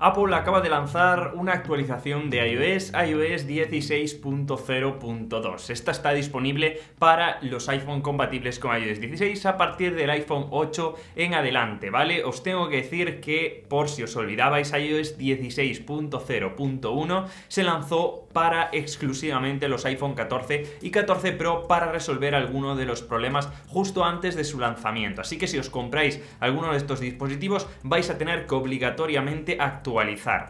Apple acaba de lanzar una actualización de iOS 16.0.2. Esta está disponible para los iPhone compatibles con iOS 16 a partir del iPhone 8 en adelante, ¿vale? Os tengo que decir que, por si os olvidabais, iOS 16.0.1 se lanzó para exclusivamente los iPhone 14 y 14 Pro para resolver algunos de los problemas justo antes de su lanzamiento. Así que si os compráis alguno de estos dispositivos vais a tener que obligatoriamente actualizar.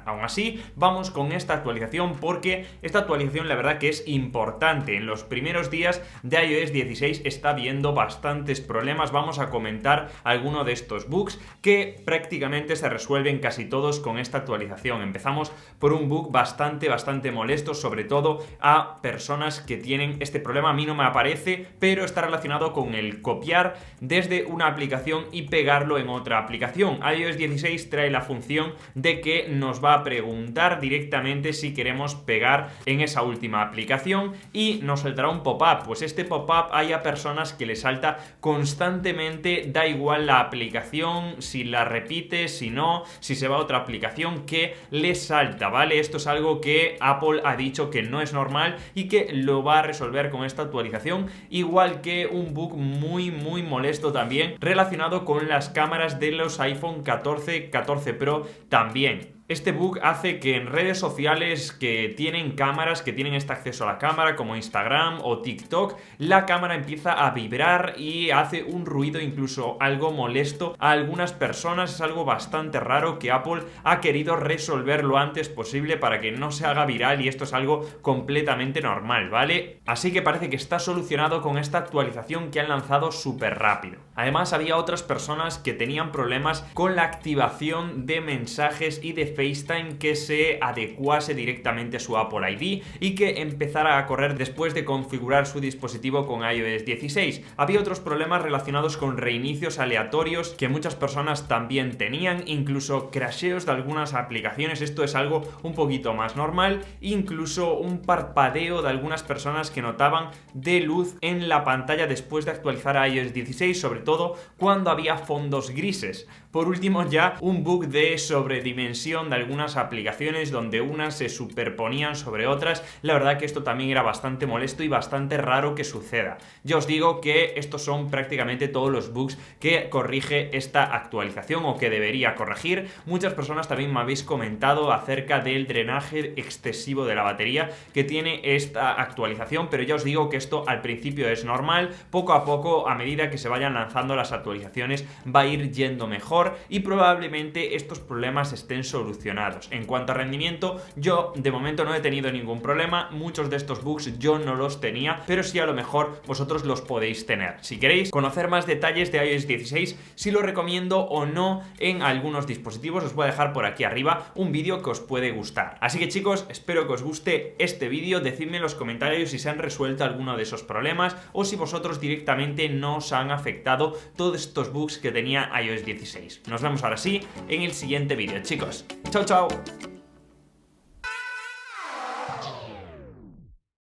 Aún así, vamos con esta actualización porque esta actualización la verdad que es importante. En los primeros días de iOS 16 está habiendo bastantes problemas. Vamos a comentar algunos de estos bugs que prácticamente se resuelven casi todos con esta actualización. Empezamos por un bug bastante molesto, sobre todo a personas que tienen este problema. A mí no me aparece, pero está relacionado con el copiar desde una aplicación y pegarlo en otra aplicación. iOS 16 trae la función de que nos va a preguntar directamente si queremos pegar en esa última aplicación y nos saltará un pop-up. Pues este pop-up hay a personas que les salta constantemente, da igual la aplicación, si la repite, si no, si se va a otra aplicación, que les salta, ¿vale? Esto es algo que Apple ha dicho que no es normal y que lo va a resolver con esta actualización, igual que un bug muy molesto también relacionado con las cámaras de los iPhone 14, 14 Pro también. Este bug hace que en redes sociales que tienen cámaras, que tienen este acceso a la cámara, como Instagram o TikTok, la cámara empieza a vibrar y hace un ruido incluso algo molesto a algunas personas. Es algo bastante raro que Apple ha querido resolver lo antes posible para que no se haga viral, y esto es algo completamente normal, ¿vale? Así que parece que está solucionado con esta actualización que han lanzado súper rápido. Además, había otras personas que tenían problemas con la activación de mensajes y de FaceTime que se adecuase directamente a su Apple ID y que empezara a correr después de configurar su dispositivo con iOS 16. Había otros problemas relacionados con reinicios aleatorios que muchas personas también tenían, incluso crasheos de algunas aplicaciones. Esto es algo un poquito más normal, incluso un parpadeo de algunas personas que notaban de luz en la pantalla después de actualizar a iOS 16, sobre todo cuando había fondos grises. Por último, ya un bug de sobredimensión de algunas aplicaciones donde unas se superponían sobre otras. La verdad que esto también era bastante molesto y bastante raro que suceda. Yo os digo que estos son prácticamente todos los bugs que corrige esta actualización o que debería corregir. Muchas personas también me habéis comentado acerca del drenaje excesivo de la batería que tiene esta actualización, pero ya os digo que esto al principio es normal. Poco a poco, a medida que se vayan lanzando las actualizaciones, va a ir yendo mejor y probablemente estos problemas estén solucionados. En cuanto a rendimiento, yo de momento no he tenido ningún problema. Muchos de estos bugs yo no los tenía, pero sí a lo mejor vosotros los podéis tener. Si queréis conocer más detalles de iOS 16, si lo recomiendo o no en algunos dispositivos, os voy a dejar por aquí arriba un vídeo que os puede gustar. Así que chicos, espero que os guste este vídeo. Decidme en los comentarios si se han resuelto alguno de esos problemas o si vosotros directamente no os han afectado todos estos bugs que tenía iOS 16. Nos vemos ahora sí en el siguiente vídeo, chicos. Chao, chao.